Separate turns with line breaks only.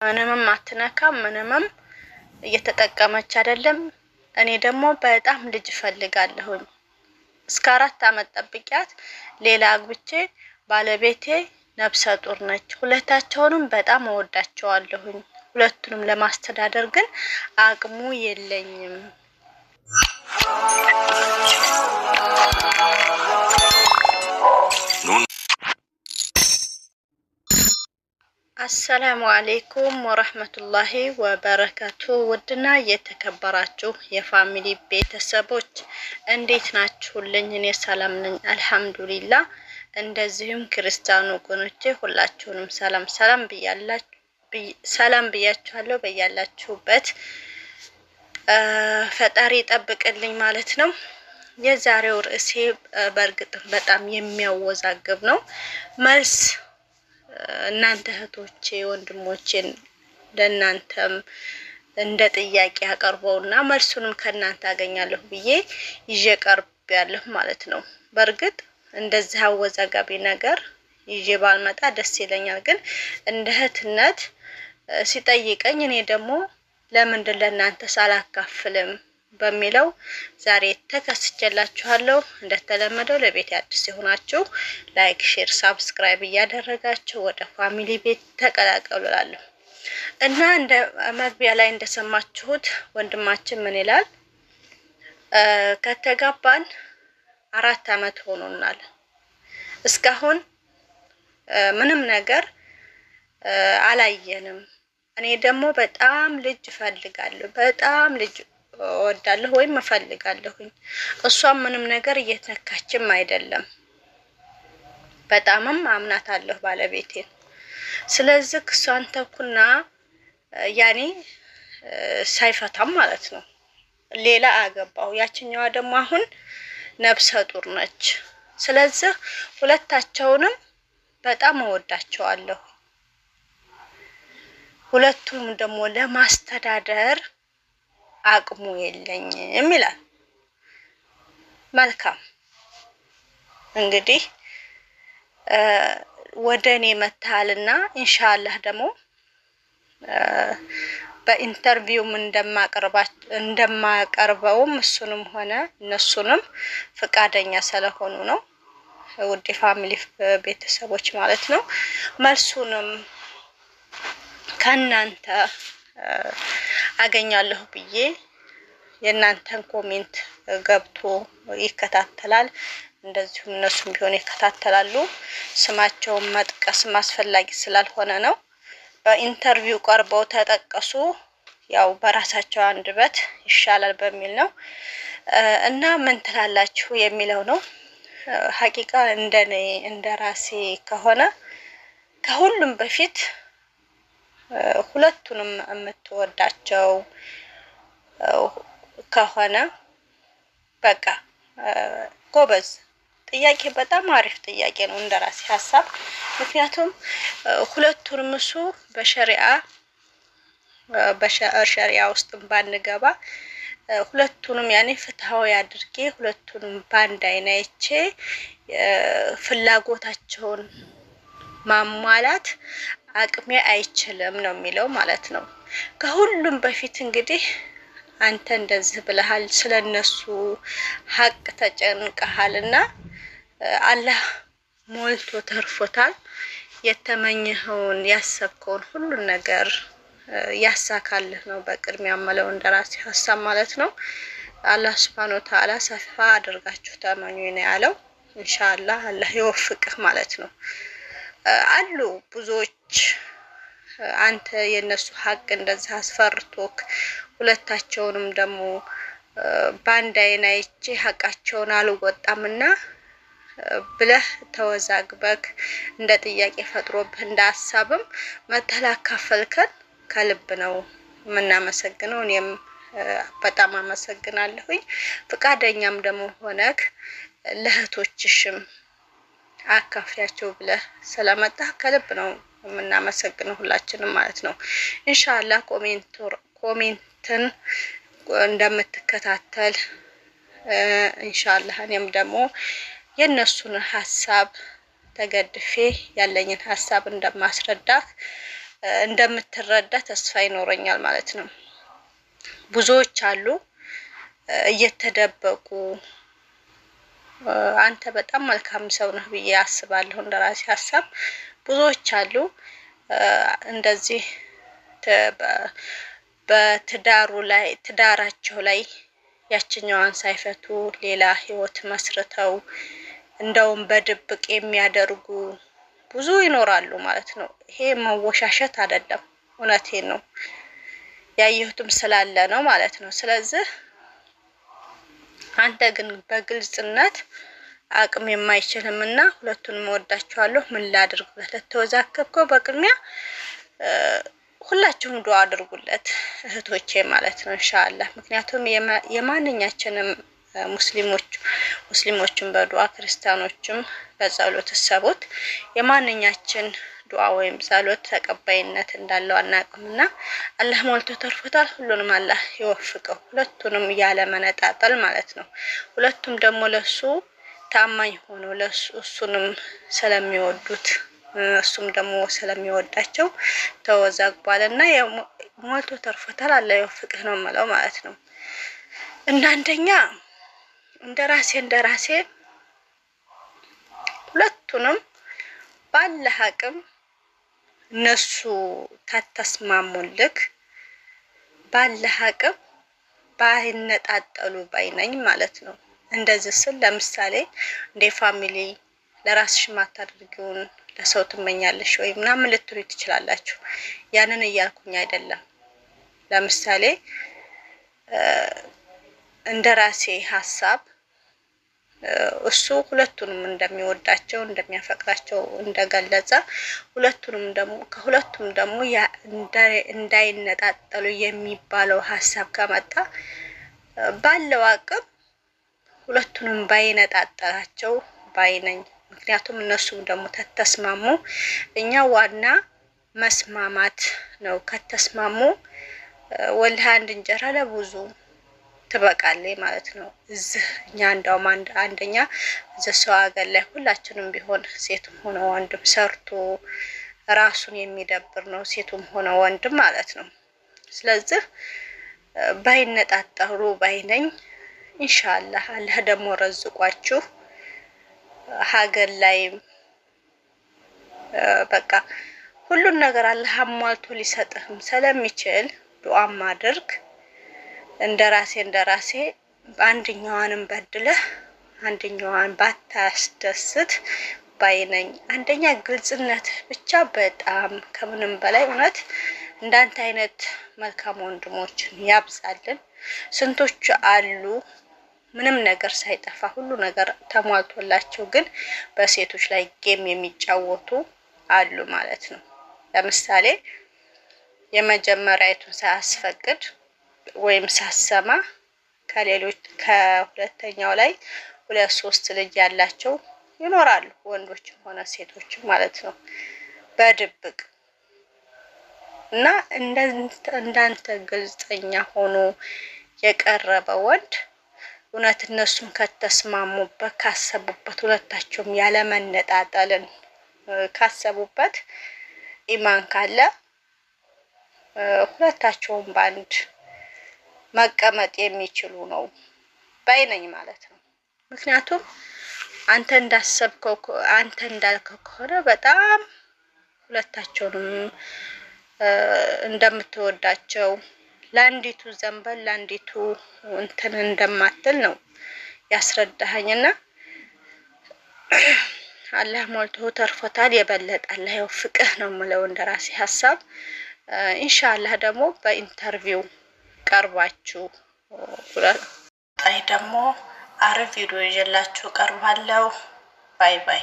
ምንም አትነካም፣ ምንም እየተጠቀመች አይደለም። እኔ ደግሞ በጣም ልጅ ፈልጋለሁኝ። እስከ 4 አመት ጠብቂያት ሌላ አግብቼ ባለቤቴ ነፍሰ ጡር ነች። ሁለታቸውንም በጣም እወዳቸዋለሁኝ። ሁለቱንም ለማስተዳደር ግን አቅሙ የለኝም። አሰላሙ አለይኩም ወራህመቱላሂ ወበረካቱ። ውድና የተከበራችሁ የፋሚሊ ቤተሰቦች እንዴት ናችሁልኝ? እኔ ሰላም ነኝ አልሐምዱሊላህ። እንደዚሁም ክርስቲያኑ ወገኖቼ ሁላችሁንም ሰላም ብያችኋለሁ። በያላችሁበት ፈጣሪ ጠብቅልኝ ማለት ነው። የዛሬው ርዕሴ በእርግጥ በጣም የሚያወዛግብ ነው። መልስ እናንተ እህቶቼ ወንድሞቼን ለእናንተም እንደ ጥያቄ አቀርበውና መልሱንም ከእናንተ አገኛለሁ ብዬ ይዤ ቀርቤያለሁ ማለት ነው። በእርግጥ እንደዚህ አወዛጋቢ ነገር ይዤ ባልመጣ ደስ ይለኛል፣ ግን እንደ እህትነት ሲጠይቀኝ እኔ ደግሞ ለምንድን ለእናንተ ሳላካፍልም በሚለው ዛሬ ተከስቼላችኋለሁ። እንደተለመደው ለቤት አዲስ የሆናችሁ ላይክ፣ ሼር፣ ሳብስክራይብ እያደረጋችሁ ወደ ፋሚሊ ቤት ተቀላቀሉላለሁ እና እንደ መግቢያ ላይ እንደሰማችሁት ወንድማችን ምን ይላል? ከተጋባን 4 አመት ሆኖናል። እስካሁን ምንም ነገር አላየንም። እኔ ደግሞ በጣም ልጅ እፈልጋለሁ፣ በጣም ልጅ እወዳለሁ ወይም እፈልጋለሁኝ። እሷም ምንም ነገር እየተነካችም አይደለም። በጣምም አምናታለሁ ባለቤቴን። ስለዚህ እሷን ተኩና ያኔ ሳይፈታም ማለት ነው ሌላ አገባው። ያችኛዋ ደግሞ አሁን ነፍሰ ጡር ነች። ስለዚህ ሁለታቸውንም በጣም እወዳቸዋለሁ። ሁለቱም ደግሞ ለማስተዳደር አቅሙ የለኝም ይላል። መልካም እንግዲህ ወደ እኔ መታልና ኢንሻአላህ ደግሞ በኢንተርቪውም እንደማቀርበውም እሱንም ሆነ እነሱንም ፍቃደኛ ስለሆኑ ነው። ውድ ፋሚሊ ቤተሰቦች ማለት ነው። መልሱንም ከናንተ አገኛለሁ ብዬ የናንተን ኮሜንት ገብቶ ይከታተላል። እንደዚሁም እነሱም ቢሆን ይከታተላሉ። ስማቸውን መጥቀስ ማስፈላጊ ስላልሆነ ነው። በኢንተርቪው ቀርበው ተጠቀሱ፣ ያው በራሳቸው አንደበት ይሻላል በሚል ነው። እና ምን ትላላችሁ የሚለው ነው። ሐቂቃ እንደኔ እንደራሴ ከሆነ ከሁሉም በፊት ሁለቱንም የምትወዳቸው ከሆነ በቃ ጎበዝ። ጥያቄ በጣም አሪፍ ጥያቄ ነው እንደራሴ ሐሳብ። ምክንያቱም ሁለቱንም እሱ በሸሪዓ ውስጥ ባንገባ ሁለቱንም ያኔ ፍትሃዊ አድርጌ ሁለቱንም ባንድ አይን አይቼ ፍላጎታቸውን ማሟላት አቅሜ አይችልም ነው የሚለው ማለት ነው። ከሁሉም በፊት እንግዲህ አንተ እንደዚህ ብለሃል፣ ስለነሱ ሀቅ ተጨንቀሃልና አላህ ሞልቶ ተርፎታል። የተመኘኸውን ያሰብከውን ሁሉን ነገር ያሳካልህ ነው በቅድሚያ ማለው እንደራሴ ሐሳብ ማለት ነው። አላህ Subhanahu Wa Ta'ala ሰፋ አድርጋችሁ ተመኙ ነው ያለው። ኢንሻአላህ አላህ ይወፍቅህ ማለት ነው። አሉ ብዙዎች አንተ የነሱ ሀቅ እንደዛ አስፈርቶክ ሁለታቸውንም ደግሞ ባንድ አይን አይቼ ሀቃቸውን አልወጣምና ብለህ ተወዛግበክ እንደ ጥያቄ ፈጥሮብህ እንደ ሐሳብም መተላካፈልከን ከልብ ነው የምናመሰግነው። እኔም በጣም አመሰግናለሁኝ። ፍቃደኛም ደግሞ ሆነክ ለእህቶችሽም አካፍያቸው ብለህ ስለመጣ ከልብ ነው የምናመሰግነው ሁላችንም ማለት ነው። ኢንሻአላህ ኮሜንትን እንደምትከታተል ኢንሻአላህ እኔም ደግሞ የነሱን ሐሳብ ተገድፌ ያለኝን ሐሳብ እንደማስረዳህ እንደምትረዳ ተስፋ ይኖረኛል ማለት ነው። ብዙዎች አሉ እየተደበቁ አንተ በጣም መልካም ሰው ነህ ብዬ አስባለሁ እንደራሴ ሐሳብ። ብዙዎች አሉ እንደዚህ በትዳራቸው ላይ ያችኛዋን ሳይፈቱ ሌላ ህይወት መስርተው እንደውም በድብቅ የሚያደርጉ ብዙ ይኖራሉ ማለት ነው። ይሄ መወሻሸት አይደለም፣ እውነቴን ነው፣ ያየሁትም ስላለ ነው ማለት ነው። ስለዚህ አንተ ግን በግልጽነት አቅም የማይችልምና ሁለቱንም ወዳቸዋለሁ ምን ላድርግ ብለህ ለተወዛከብከው በቅድሚያ ሁላችሁም ዱአ አድርጉለት እህቶቼ ማለት ነው ኢንሻአላህ። ምክንያቱም የማንኛችንም ሙስሊሞችም በዱአ ክርስቲያኖችም በጸሎት ሰቦት የማንኛችን ዱአ ወይም ጸሎት ተቀባይነት እንዳለው አናውቅምና አላህ ሞልቶ ተርፎታል። ሁሉንም አላህ ይወፍቀው፣ ሁለቱንም ያለ መነጣጠል ማለት ነው። ሁለቱም ደግሞ ለሱ ታማኝ ሆኖ እሱንም ስለሚወዱት እሱም ደግሞ ስለሚወዳቸው ተወዛግቧልና ሞልቶ ተርፎታል። አላህ ይወፍቅህ ነው የምለው ማለት ነው። እና አንደኛ እንደራሴ ሁለቱንም ባለህ አቅም እነሱ ተተስማሙልክ ባለህ አቅም ባይነጣጠሉ ባይነኝ ማለት ነው። እንደዚህ ስል ለምሳሌ እንደ ፋሚሊ ለራስሽ ማታደርጊውን ለሰው ትመኛለሽ ወይ ምናምን ልትሉ ትችላላችሁ። ያንን እያልኩኝ አይደለም። ለምሳሌ እንደራሴ ሐሳብ እሱ ሁለቱንም እንደሚወዳቸው እንደሚያፈቅራቸው እንደገለጸ ከሁለቱም ደግሞ እንዳይነጣጠሉ የሚባለው ሐሳብ ከመጣ ባለው አቅም ሁለቱንም ባይነጣጠላቸው ባይነኝ። ምክንያቱም እነሱም ደግሞ ተተስማሙ እኛ ዋና መስማማት ነው። ከተስማሙ ወላሂ አንድ እንጀራ ለብዙ ትበቃለች ማለት ነው። እዚህ እኛ እንደውም አንደኛ እዚህ ሰው ሀገር ላይ ሁላችንም ቢሆን ሴቱም ሆነ ወንድም ሰርቶ ራሱን የሚደብር ነው፣ ሴቱም ሆነ ወንድም ማለት ነው። ስለዚህ ባይነጣጠሩ ባይነኝ ኢንሻአላህ። አላህ ደግሞ ረዝቋችሁ ሀገር ላይ በቃ ሁሉን ነገር አላህ አሟልቶ ሊሰጥህም ስለሚችል ዱአ ማድርግ። እንደራሴ አንደኛዋንም በድለህ አንደኛዋን ባታስደስት ባይነኝ። አንደኛ ግልጽነት ብቻ በጣም ከምንም በላይ እውነት እንዳንተ አይነት መልካም ወንድሞችን ያብዛልን። ስንቶች አሉ ምንም ነገር ሳይጠፋ ሁሉ ነገር ተሟልቶላቸው ግን በሴቶች ላይ ጌም የሚጫወቱ አሉ ማለት ነው። ለምሳሌ የመጀመሪያይቱን ሳያስፈቅድ ወይም ሳሰማ ከሁለተኛው ላይ 2-3 ልጅ ያላቸው ይኖራሉ፣ ወንዶችም ሆነ ሴቶችም ማለት ነው በድብቅ እና እንዳንተ ግልጽኛ ሆኖ የቀረበ ወንድ እውነት እነሱም ከተስማሙበት ካሰቡበት ሁለታቸውም ያለ መነጣጠልን ካሰቡበት ኢማን ካለ ሁለታቸውም ባንድ መቀመጥ የሚችሉ ነው ባይነኝ ማለት ነው። ምክንያቱም አንተ እንዳልከው ከሆነ በጣም ሁለታቸውንም እንደምትወዳቸው ለአንዲቱ ዘንበል ለአንዲቱ እንትን እንደማትል ነው ያስረዳኸኝና አላህ ሞልቶ ተርፎታል። የበለጠ አላህ ይወፍቅህ ነው የምለው እንደራሴ ሐሳብ። ኢንሻአላህ ደግሞ በኢንተርቪው ቀርባችሁ ደግሞ አሪፍ ቪዲዮ ይዤላችሁ ቀርባለሁ። ባይ ባይ።